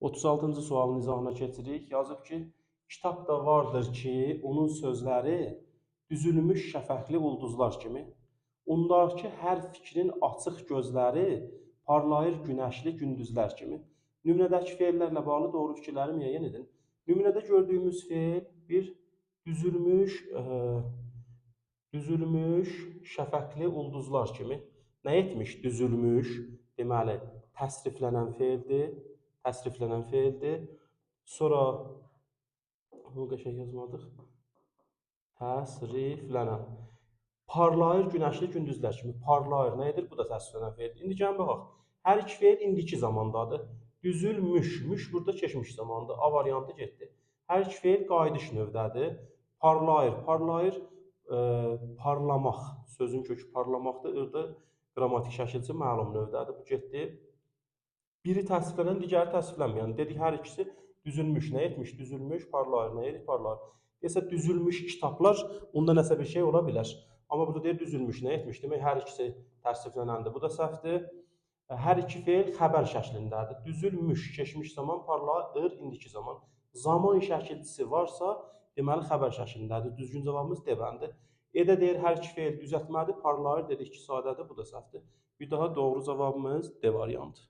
36-cı sualın izahına keçirik. Yazıb ki, kitabda vardır ki, onun sözləri düzülmüş şəfəqli ulduzlar kimi. Ondakı hər fikrin açıq gözləri parlayır günəşli gündüzlər kimi. Nümunədəki feillərlə bağlı doğru fikirləri müəyyən edin. Nümunədə gördüyümüz feil bir düzülmüş şəfəqli ulduzlar kimi. Nə etmiş? Düzülmüş. Deməli, təsriflənən feildir. Təsriflənən feildir. Sonra bunu qəşəng yazmadıq. Təsriflənən. Parlayır günəşli gündüzlər kimi. Parlayır. Nə edir? Bu da təsriflənən feildir. İndi gəlin baxaq. Hər iki feil indiki zamandadır. Düzülmüş. Müş burada keçmiş zamandır. A variantı getdi. Hər iki feil qayıdış növdədir. Parlayır. Parlayır. Parlamaq. Sözün kökü parlamaqdır. Irdə qrammatik şəkilçi məlum növdədir. Bu getdi. Biri təsviflənən, digəri təsviflənməyən. Dedik, hər ikisi düzülmüş. Nə etmiş? Düzülmüş, parlayır. Nə edir? Parlayır. Desə, düzülmüş kitablar, onda nəsə bir şey ola bilər. Amma burada deyir, düzülmüş. Nə etmiş? Demək, hər ikisi təsviflənəndir. Bu da səhvdir. Hər iki feil xəbər şəklindədir. Düzülmüş, keçmiş zaman, parlayır, indiki zaman. Zaman şəkilçisi varsa, deməli, xəbər şəklindədir. Düzgün cavabımız D-bəndir. Edə deyir, hər iki feil düzəltmədir, parlayır, dedik ki, sadədir, bu da səhvdir. Bir daha doğru cavabımız D variantı.